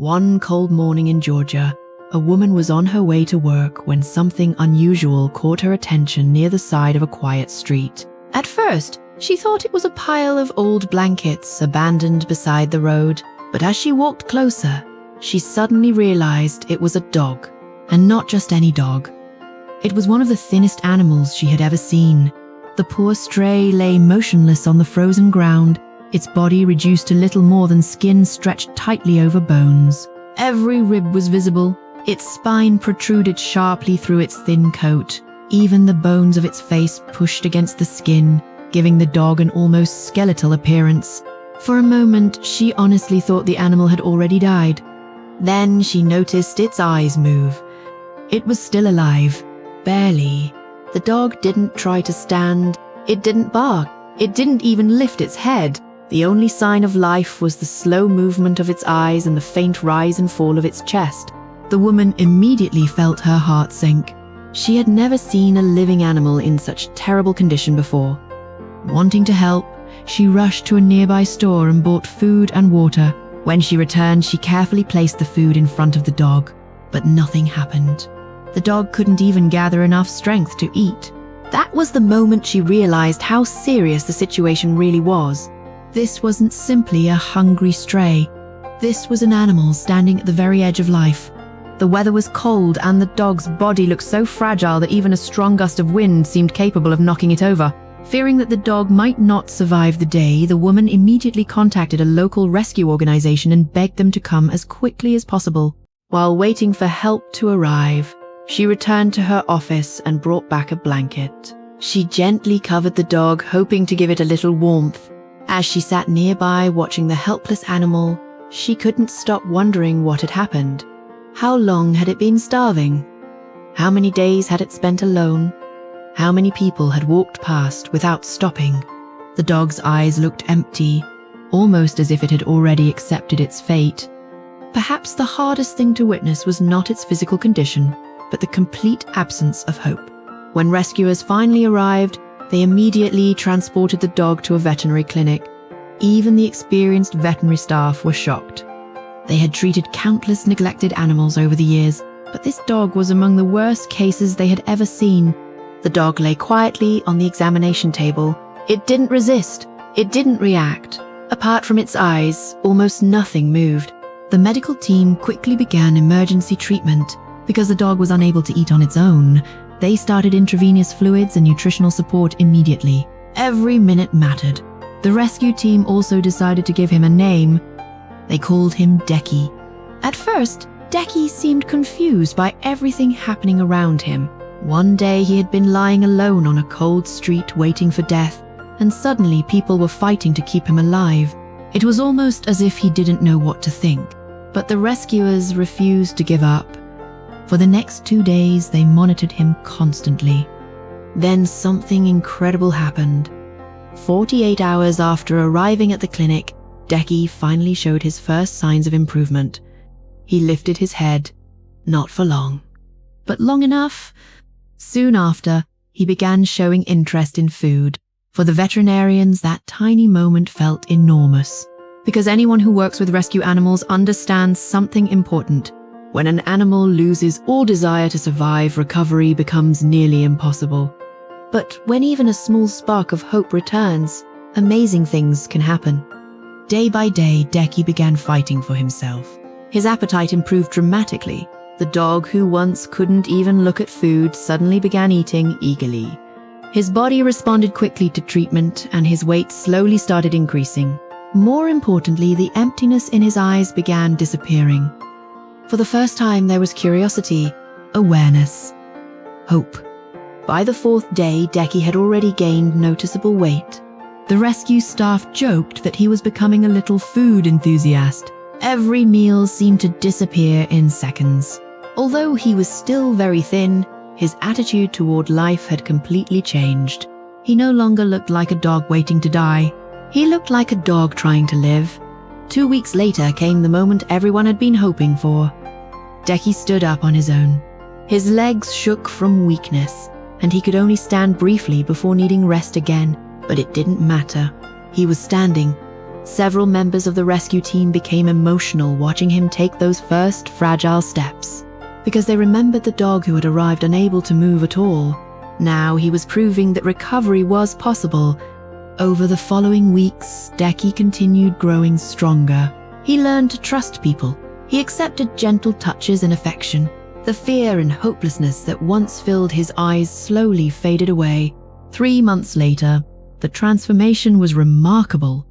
One cold morning in Georgia, a woman was on her way to work when something unusual caught her attention near the side of a quiet street. At first, she thought it was a pile of old blankets abandoned beside the road, but as she walked closer, she suddenly realized it was a dog, and not just any dog. It was one of the thinnest animals she had ever seen. The poor stray lay motionless on the frozen ground, its body reduced to little more than skin stretched tightly over bones. Every rib was visible, its spine protruded sharply through its thin coat. Even the bones of its face pushed against the skin, giving the dog an almost skeletal appearance. For a moment, she honestly thought the animal had already died. Then she noticed its eyes move. It was still alive, barely. The dog didn't try to stand, it didn't bark, it didn't even lift its head. The only sign of life was the slow movement of its eyes and the faint rise and fall of its chest. The woman immediately felt her heart sink. She had never seen a living animal in such terrible condition before. Wanting to help, she rushed to a nearby store and bought food and water. When she returned, she carefully placed the food in front of the dog, but nothing happened. The dog couldn't even gather enough strength to eat. That was the moment she realized how serious the situation really was. This wasn't simply a hungry stray. This was an animal standing at the very edge of life. The weather was cold and the dog's body looked so fragile that even a strong gust of wind seemed capable of knocking it over. Fearing that the dog might not survive the day, the woman immediately contacted a local rescue organization and begged them to come as quickly as possible. While waiting for help to arrive, she returned to her office and brought back a blanket. She gently covered the dog, hoping to give it a little warmth. As she sat nearby watching the helpless animal, she couldn't stop wondering what had happened. How long had it been starving? How many days had it spent alone? How many people had walked past without stopping? The dog's eyes looked empty, almost as if it had already accepted its fate. Perhaps the hardest thing to witness was not its physical condition, but the complete absence of hope. When rescuers finally arrived, they immediately transported the dog to a veterinary clinic. Even the experienced veterinary staff were shocked. They had treated countless neglected animals over the years, but this dog was among the worst cases they had ever seen. The dog lay quietly on the examination table. It didn't resist. It didn't react. Apart from its eyes, almost nothing moved. The medical team quickly began emergency treatment. Because the dog was unable to eat on its own, they started intravenous fluids and nutritional support immediately. Every minute mattered. The rescue team also decided to give him a name. They called him Decky. At first, Decky seemed confused by everything happening around him. One day he had been lying alone on a cold street waiting for death, and suddenly people were fighting to keep him alive. It was almost as if he didn't know what to think. But the rescuers refused to give up. For the next 2 days, they monitored him constantly. Then something incredible happened. 48 hours after arriving at the clinic, Decky finally showed his first signs of improvement. He lifted his head, not for long, but long enough. Soon after, he began showing interest in food. For the veterinarians, that tiny moment felt enormous, because anyone who works with rescue animals understands something important. When an animal loses all desire to survive, recovery becomes nearly impossible. But when even a small spark of hope returns, amazing things can happen. Day by day, Decky began fighting for himself. His appetite improved dramatically. The dog, who once couldn't even look at food, suddenly began eating eagerly. His body responded quickly to treatment, and his weight slowly started increasing. More importantly, the emptiness in his eyes began disappearing. For the first time, there was curiosity, awareness, hope. By the 4th day, Decky had already gained noticeable weight. The rescue staff joked that he was becoming a little food enthusiast. Every meal seemed to disappear in seconds. Although he was still very thin, his attitude toward life had completely changed. He no longer looked like a dog waiting to die. He looked like a dog trying to live. 2 weeks later came the moment everyone had been hoping for. Decky stood up on his own. His legs shook from weakness, and he could only stand briefly before needing rest again. But it didn't matter. He was standing. Several members of the rescue team became emotional watching him take those first fragile steps, because they remembered the dog who had arrived unable to move at all. Now he was proving that recovery was possible. Over the following weeks, Decky continued growing stronger. He learned to trust people. He accepted gentle touches and affection. The fear and hopelessness that once filled his eyes slowly faded away. 3 months later, the transformation was remarkable.